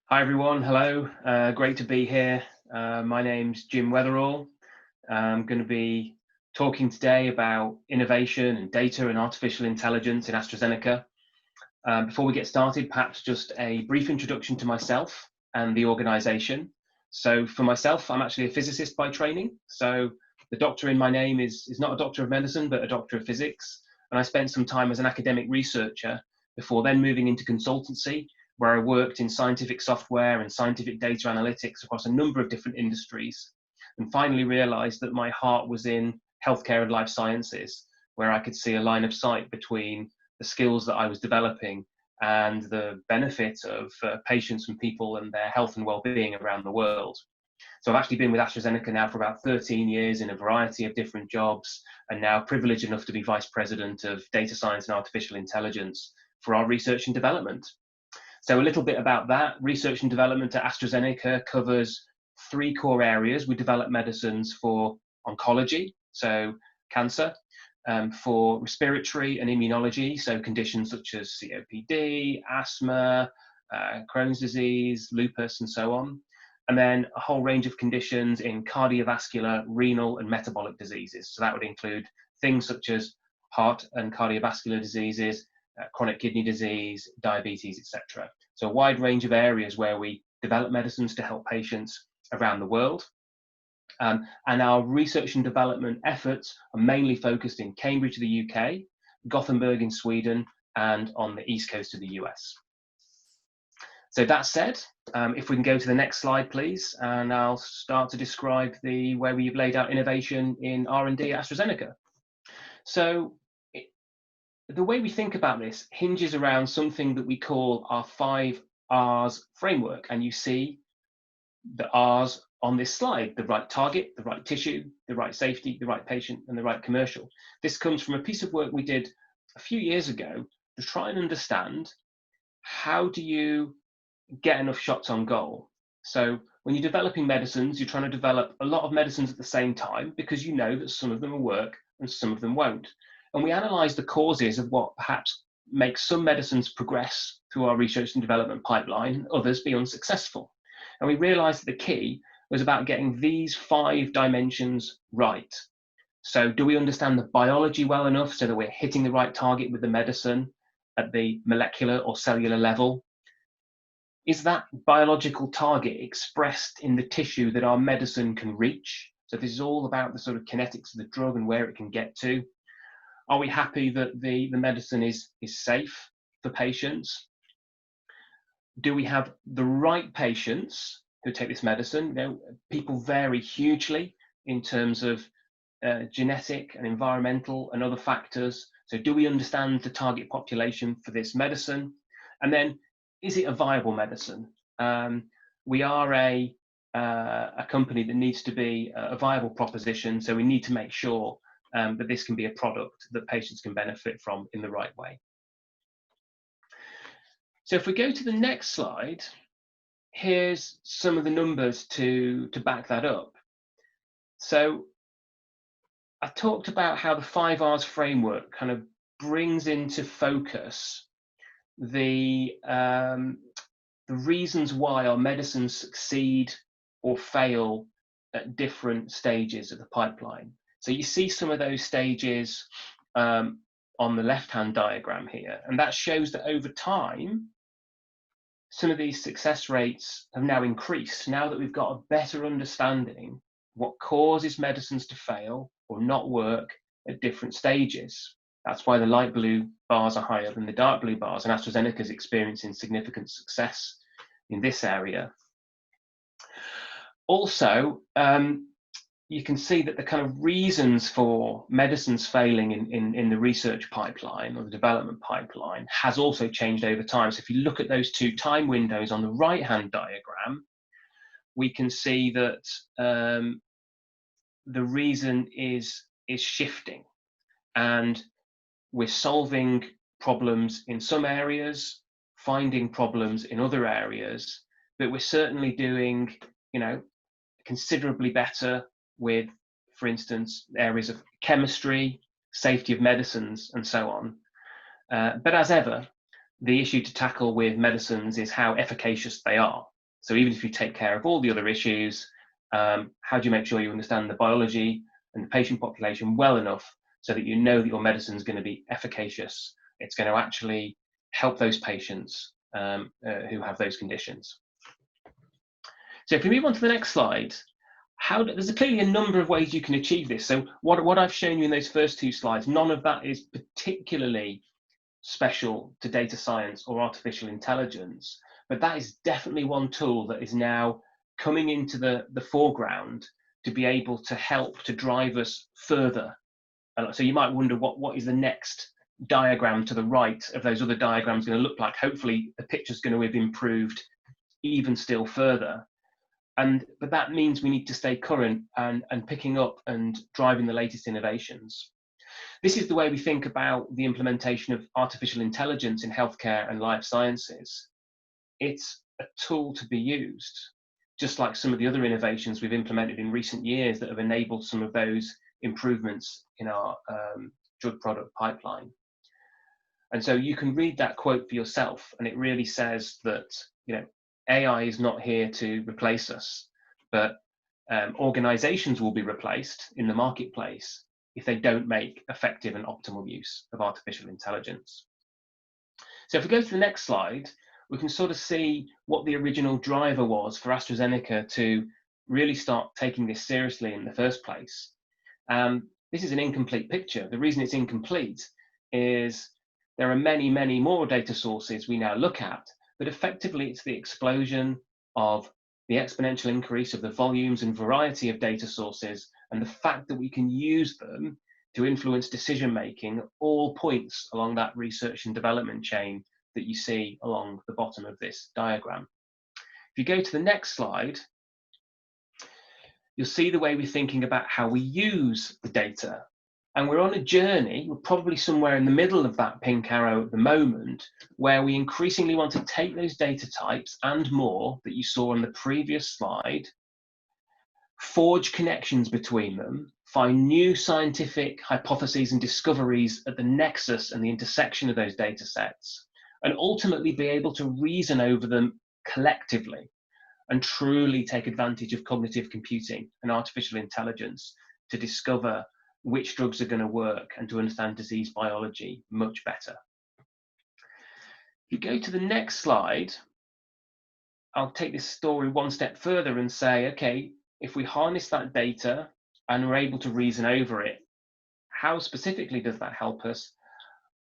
Hi everyone, hello. Great to be here. My name's Jim Weatherall. I'm going to be talking today about innovation and data and artificial intelligence in AstraZeneca. Before we get started, perhaps just a brief introduction to myself and the organization. So for myself, I'm actually a physicist by training. So the doctor in my name is not a doctor of medicine, but a doctor of physics. And I spent some time as an academic researcher before then moving into consultancy, where I worked in scientific software and scientific data analytics across a number of different industries, and finally realized that my heart was in healthcare and life sciences, where I could see a line of sight between the skills that I was developing and the benefit of patients and people and their health and well-being around the world. So I've actually been with AstraZeneca now for about 13 years in a variety of different jobs, and now privileged enough to be Vice President of Data Science and Artificial Intelligence for our research and development. So a little bit about that. Research and development at AstraZeneca covers three core areas. We develop medicines for oncology, so cancer, for respiratory and immunology, so conditions such as COPD, asthma, Crohn's disease, lupus, and so on. And then a whole range of conditions in cardiovascular, renal, and metabolic diseases. So that would include things such as heart and cardiovascular diseases, chronic kidney disease, diabetes, etc. So a wide range of areas where we develop medicines to help patients around the world. And our research and development efforts are mainly focused in Cambridge, the UK, Gothenburg in Sweden, and on the east coast of the US. So that said, if we can go to the next slide, please, and I'll start to describe the way we've laid out innovation in R&D at AstraZeneca. So the way we think about this hinges around something that we call our 5 R's framework. And you see the R's on this slide: the right target, the right tissue, the right safety, the right patient, and the right commercial. This comes from a piece of work we did a few years ago to try and understand how do you get enough shots on goal. So when you're developing medicines, you're trying to develop a lot of medicines at the same time because you know that some of them will work and some of them won't. And we analysed the causes of what perhaps makes some medicines progress through our research and development pipeline, others be unsuccessful. And we realised that the key was about getting these 5 dimensions right. So do we understand the biology well enough so that we're hitting the right target with the medicine at the molecular or cellular level? Is that biological target expressed in the tissue that our medicine can reach? So this is all about the sort of kinetics of the drug and where it can get to. Are we happy that the medicine is safe for patients? Do we have the right patients who take this medicine? You know, people vary hugely in terms of genetic and environmental and other factors. So do we understand the target population for this medicine? And then, is it a viable medicine? We are a company that needs to be a viable proposition, so we need to make sure that this can be a product that patients can benefit from in the right way. So if we go to the next slide, here's some of the numbers to back that up. So I talked about how the 5 R's framework kind of brings into focus the reasons why our medicines succeed or fail at different stages of the pipeline. So you see some of those stages on the left-hand diagram here, and that shows that over time, some of these success rates have now increased, now that we've got a better understanding what causes medicines to fail or not work at different stages. That's why the light blue bars are higher than the dark blue bars, and AstraZeneca is experiencing significant success in this area. Also, you can see that the kind of reasons for medicines failing in the research pipeline or the development pipeline has also changed over time. So if you look at those 2 time windows on the right-hand diagram, we can see that the reason is shifting, and we're solving problems in some areas, finding problems in other areas, but we're certainly doing, considerably better with, for instance, areas of chemistry, safety of medicines, and so on. But as ever, the issue to tackle with medicines is how efficacious they are. So even if you take care of all the other issues, how do you make sure you understand the biology and the patient population well enough so that you know that your medicine is going to be efficacious? It's going to actually help those patients who have those conditions. So if we move on to the next slide, there's clearly a number of ways you can achieve this. So what I've shown you in those first two slides, none of that is particularly special to data science or artificial intelligence, but that is definitely one tool that is now coming into the foreground to be able to help to drive us further. So you might wonder what is the next diagram to the right of those other diagrams going to look like. Hopefully the picture's going to have improved even still further. But that means we need to stay current and picking up and driving the latest innovations. This is the way we think about the implementation of artificial intelligence in healthcare and life sciences. It's a tool to be used, just like some of the other innovations we've implemented in recent years that have enabled some of those improvements in our drug product pipeline. And so you can read that quote for yourself, and it really says that, AI is not here to replace us, but organizations will be replaced in the marketplace if they don't make effective and optimal use of artificial intelligence. So if we go to the next slide, we can sort of see what the original driver was for AstraZeneca to really start taking this seriously in the first place. This is an incomplete picture. The reason it's incomplete is there are many, many more data sources we now look at, but effectively it's the explosion of the exponential increase of the volumes and variety of data sources and the fact that we can use them to influence decision making at all points along that research and development chain that you see along the bottom of this diagram. If you go to the next slide, you'll see the way we're thinking about how we use the data. And we're on a journey, we're probably somewhere in the middle of that pink arrow at the moment, where we increasingly want to take those data types and more that you saw on the previous slide, forge connections between them, find new scientific hypotheses and discoveries at the nexus and the intersection of those data sets, and ultimately be able to reason over them collectively and truly take advantage of cognitive computing and artificial intelligence to discover which drugs are going to work and to understand disease biology much better. If you go to the next slide, I'll take this story one step further and say, okay, if we harness that data and we're able to reason over it, how specifically does that help us?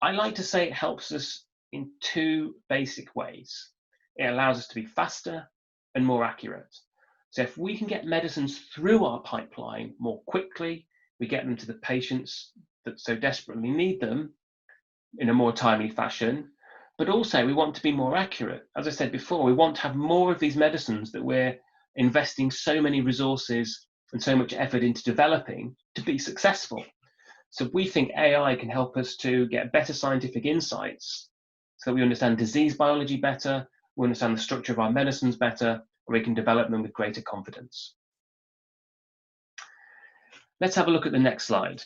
I like to say it helps us in two basic ways. It allows us to be faster and more accurate. So if we can get medicines through our pipeline more quickly, we get them to the patients that so desperately need them in a more timely fashion, but also we want to be more accurate. As I said before, we want to have more of these medicines that we're investing so many resources and so much effort into developing to be successful. So we think AI can help us to get better scientific insights so that we understand disease biology better, we understand the structure of our medicines better, and we can develop them with greater confidence. Let's have a look at the next slide.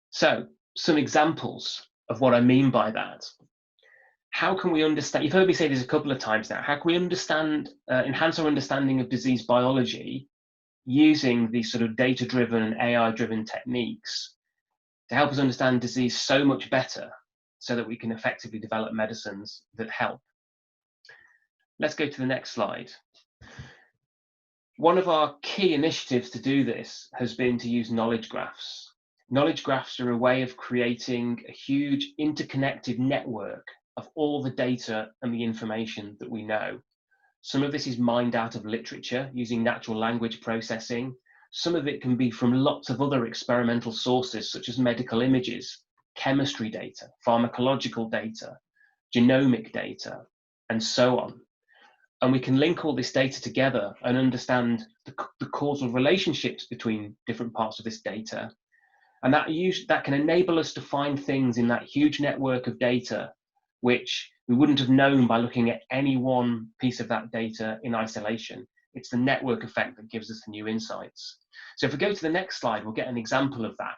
So, some examples of what I mean by that. How can we understand, you've heard me say this a couple of times now, how can we understand, enhance our understanding of disease biology using these sort of data-driven and AI-driven techniques to help us understand disease so much better so that we can effectively develop medicines that help? Let's go to the next slide. One of our key initiatives to do this has been to use knowledge graphs. Knowledge graphs are a way of creating a huge interconnected network of all the data and the information that we know. Some of this is mined out of literature using natural language processing. Some of it can be from lots of other experimental sources, such as medical images, chemistry data, pharmacological data, genomic data, and so on. And we can link all this data together and understand the causal relationships between different parts of this data. And that can enable us to find things in that huge network of data which we wouldn't have known by looking at any one piece of that data in isolation. It's the network effect that gives us the new insights. So if we go to the next slide, we'll get an example of that.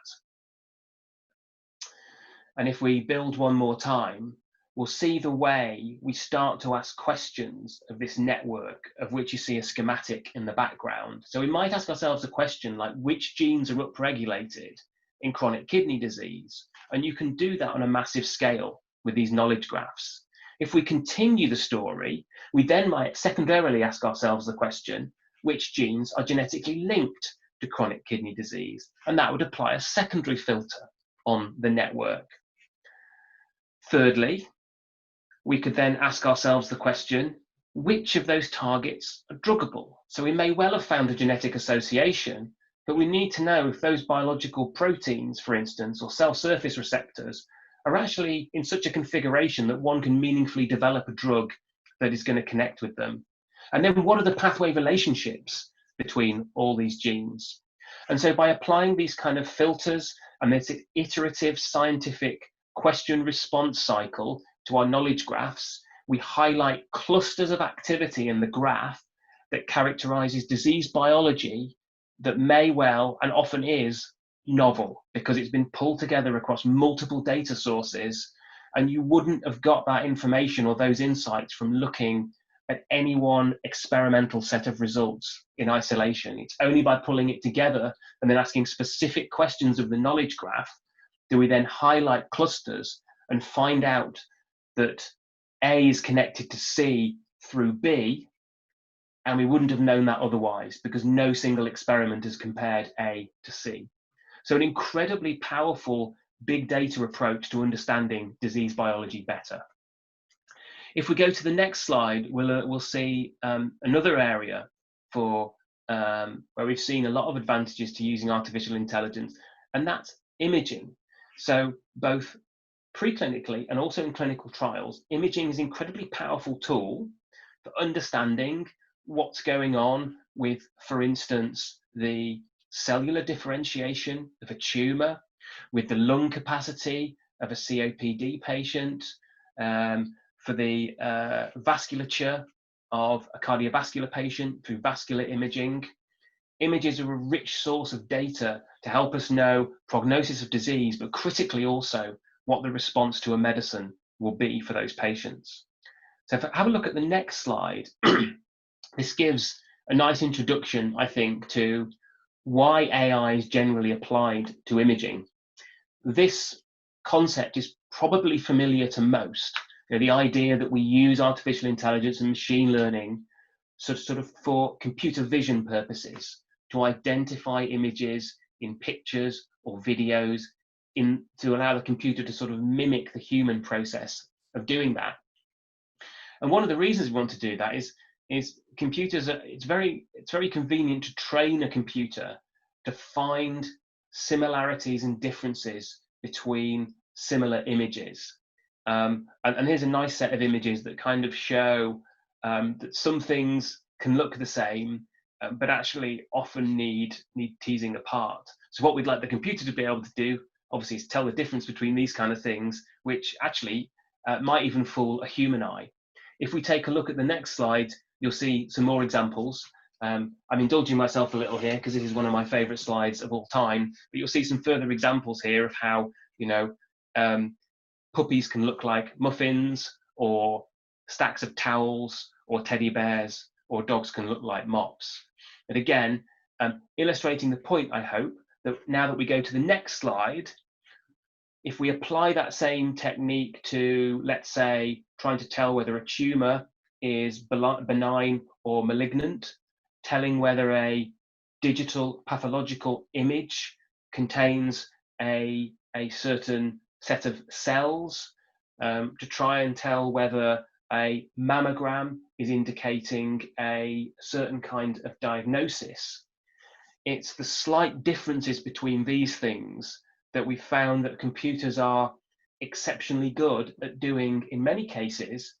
And if we build one more time, we'll see the way we start to ask questions of this network, of which you see a schematic in the background. So we might ask ourselves a question like, which genes are upregulated in chronic kidney disease? And you can do that on a massive scale with these knowledge graphs. If we continue the story, we then might secondarily ask ourselves the question, which genes are genetically linked to chronic kidney disease? And that would apply a secondary filter on the network. Thirdly, we could then ask ourselves the question, which of those targets are druggable? So we may well have found a genetic association, but we need to know if those biological proteins, for instance, or cell surface receptors are actually in such a configuration that one can meaningfully develop a drug that is going to connect with them. And then what are the pathway relationships between all these genes? And so by applying these kind of filters and this iterative scientific question response cycle to our knowledge graphs, we highlight clusters of activity in the graph that characterizes disease biology that may well and often is novel because it's been pulled together across multiple data sources, and you wouldn't have got that information or those insights from looking at any one experimental set of results in isolation. It's only by pulling it together and then asking specific questions of the knowledge graph do we then highlight clusters and find out that A is connected to C through B, and we wouldn't have known that otherwise because no single experiment has compared A to C. So an incredibly powerful big data approach to understanding disease biology better. If we go to the next slide, we'll see another area for where we've seen a lot of advantages to using artificial intelligence, and that's imaging. So both preclinically and also in clinical trials, imaging is an incredibly powerful tool for understanding what's going on with, for instance, the cellular differentiation of a tumor, with the lung capacity of a COPD patient, for the vasculature of a cardiovascular patient through vascular imaging. Images are a rich source of data to help us know prognosis of disease, but critically also what the response to a medicine will be for those patients. So if I have a look at the next slide, this gives a nice introduction, I think, to why AI is generally applied to imaging. This concept is probably familiar to most. You know, the idea that we use artificial intelligence and machine learning sort of for computer vision purposes to identify images in pictures or videos to allow the computer to sort of mimic the human process of doing that. And one of the reasons we want to do that is computers it's very convenient to train a computer to find similarities and differences between similar images. And here's a nice set of images that kind of show that some things can look the same, but actually often need teasing apart. So what we'd like the computer to be able to do, obviously, is tell the difference between these kind of things, which actually might even fool a human eye. If we take a look at the next slide, you'll see some more examples. I'm indulging myself a little here because this is one of my favorite slides of all time, but you'll see some further examples here of how, you know, puppies can look like muffins, or stacks of towels, or teddy bears, or dogs can look like mops. And again, illustrating the point, I hope, that now that we go to the next slide, if we apply that same technique to, let's say, trying to tell whether a tumor is benign or malignant, telling whether a digital pathological image contains a certain set of cells, to try and tell whether a mammogram is indicating a certain kind of diagnosis. It's the slight differences between these things that we found that computers are exceptionally good at doing, in many cases,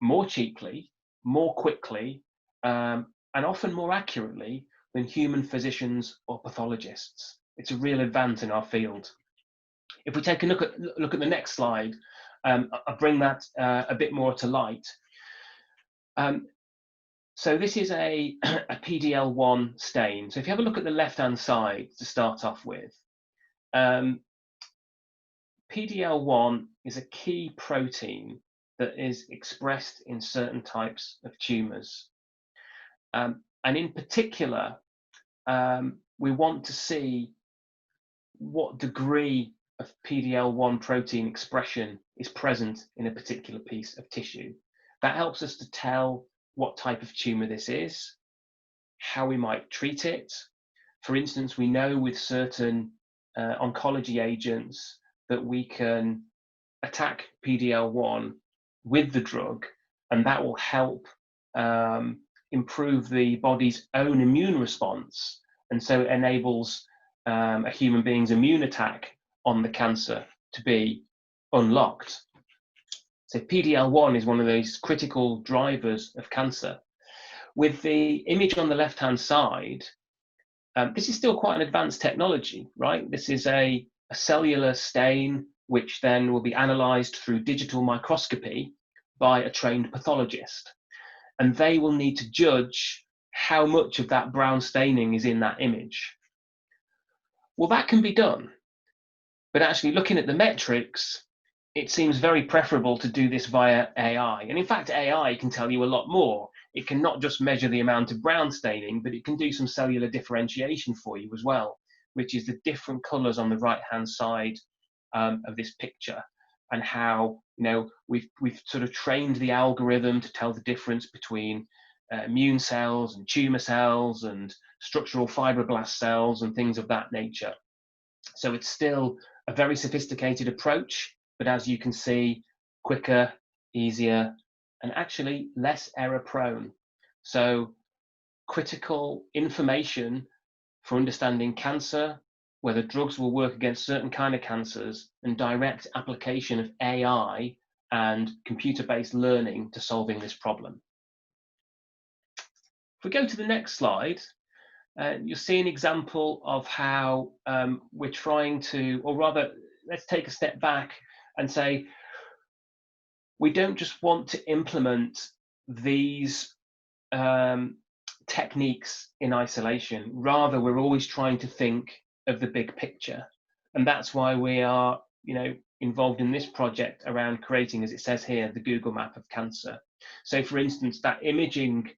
more cheaply, more quickly, and often more accurately than human physicians or pathologists. It's a real advance in our field. If we take a look at the next slide, I'll bring that a bit more to light. So this is a PDL1 stain. So if you have a look at the left-hand side to start off with, PDL1 is a key protein that is expressed in certain types of tumours. And in particular, we want to see what degree of PDL1 protein expression is present in a particular piece of tissue. That helps us to tell what type of tumour this is, how we might treat it. For instance, we know with certain oncology agents that we can attack PDL1 with the drug, and that will help improve the body's own immune response. And so it enables a human being's immune attack on the cancer to be unlocked. So PDL1 is one of those critical drivers of cancer. With the image on the left-hand side, this is still quite an advanced technology, right? This is a cellular stain which then will be analysed through digital microscopy by a trained pathologist. And they will need to judge how much of that brown staining is in that image. Well, that can be done. But actually looking at the metrics, it seems very preferable to do this via AI. And in fact, AI can tell you a lot more. It can not just measure the amount of brown staining, but it can do some cellular differentiation for you as well, which is the different colors on the right-hand side of this picture, and how we've sort of trained the algorithm to tell the difference between immune cells and tumor cells and structural fibroblast cells and things of that nature. So it's still a very sophisticated approach, but as you can see, quicker, easier, and actually less error prone. So critical information for understanding cancer, whether drugs will work against certain kind of cancers, and direct application of AI and computer-based learning to solving this problem. If we go to the next slide, you'll see an example of how we're trying to, or rather, let's take a step back and say, we don't just want to implement these techniques in isolation. Rather, we're always trying to think of the big picture. And that's why we are, involved in this project around creating, as it says here, the Google map of cancer. So for instance, that imaging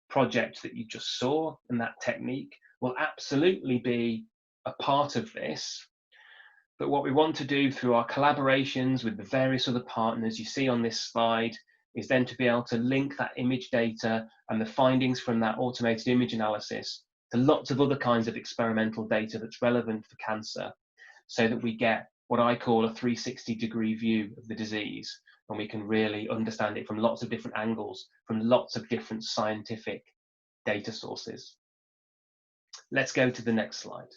project that you just saw and that technique will absolutely be a part of this. But what we want to do through our collaborations with the various other partners you see on this slide is then to be able to link that image data and the findings from that automated image analysis to lots of other kinds of experimental data that's relevant for cancer, so that we get what I call a 360-degree view of the disease, and we can really understand it from lots of different angles, from lots of different scientific data sources. Let's go to the next slide.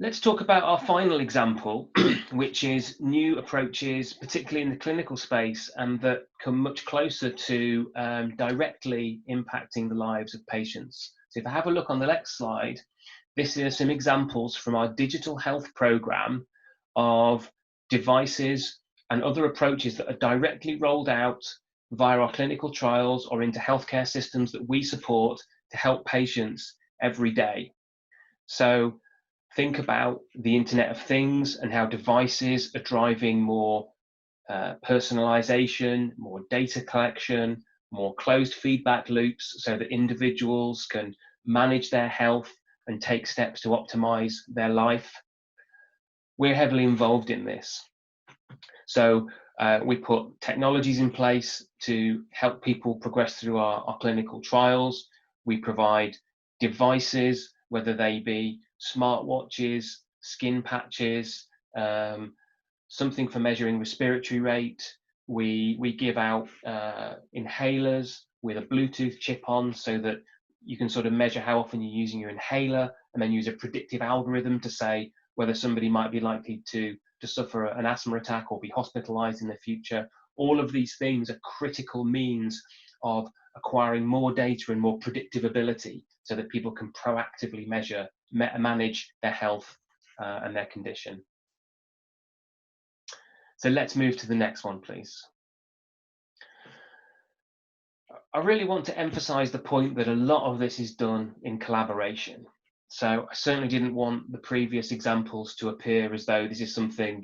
Let's talk about our final example, which is new approaches, particularly in the clinical space, and that come much closer to directly impacting the lives of patients. So if I have a look on the next slide, this is some examples from our digital health program of devices and other approaches that are directly rolled out via our clinical trials or into healthcare systems that we support to help patients every day. So think about the Internet of Things and how devices are driving more personalization, more data collection, more closed feedback loops so that individuals can manage their health and take steps to optimize their life. We're heavily involved in this. So we put technologies in place to help people progress through our clinical trials. We provide devices, whether they be smartwatches, skin patches, something for measuring respiratory rate. We give out inhalers with a Bluetooth chip on so that you can sort of measure how often you're using your inhaler, and then use a predictive algorithm to say whether somebody might be likely to suffer an asthma attack or be hospitalized in the future. All of these things are critical means of acquiring more data and more predictive ability so that people can proactively manage their health and their condition. So let's move to the next one, please. I really want to emphasize the point that a lot of this is done in collaboration. So I certainly didn't want the previous examples to appear as though this is something,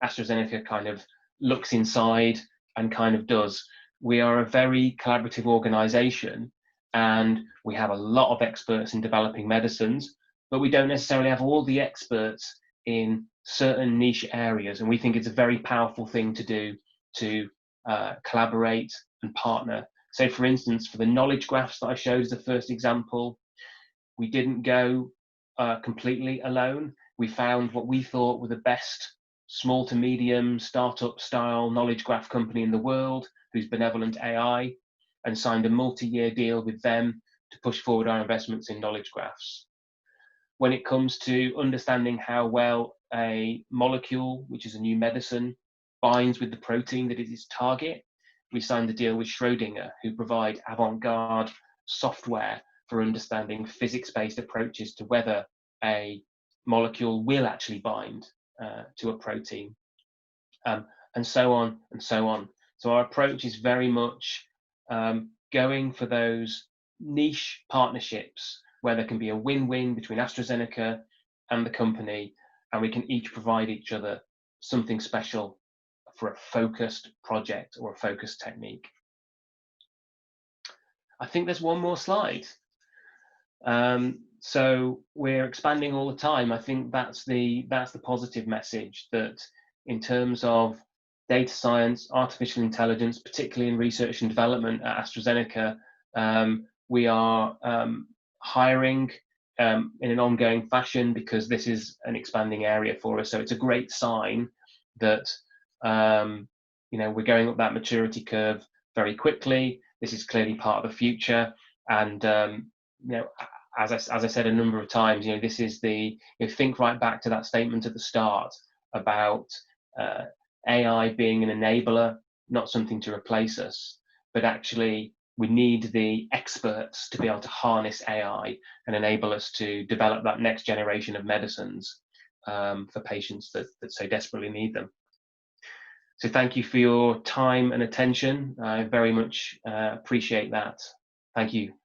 AstraZeneca kind of looks inside and kind of does. We are a very collaborative organization, and we have a lot of experts in developing medicines, but we don't necessarily have all the experts in certain niche areas. And we think it's a very powerful thing to do to collaborate and partner. So for instance, for the knowledge graphs that I showed as the first example, we didn't go completely alone. We found what we thought were the best small to medium startup style knowledge graph company in the world, who's Benevolent AI, and signed a multi-year deal with them to push forward our investments in knowledge graphs. When it comes to understanding how well a molecule, which is a new medicine, binds with the protein that is its target, we signed a deal with Schrödinger, who provide avant-garde software for understanding physics-based approaches to whether a molecule will actually bind to a protein, and so on and so on. So our approach is very much going for those niche partnerships where there can be a win-win between AstraZeneca and the company, and we can each provide each other something special for a focused project or a focused technique. I think there's one more slide. So we're expanding all the time. I think that's the positive message, that in terms of data science, artificial intelligence, particularly in research and development at AstraZeneca, we are hiring in an ongoing fashion because this is an expanding area for us. So it's a great sign that we're going up that maturity curve very quickly. This is clearly part of the future, and as I said a number of times, this is think right back to that statement at the start about AI being an enabler, not something to replace us, but actually we need the experts to be able to harness AI and enable us to develop that next generation of medicines for patients that so desperately need them. So thank you for your time and attention. I very much appreciate that. Thank you.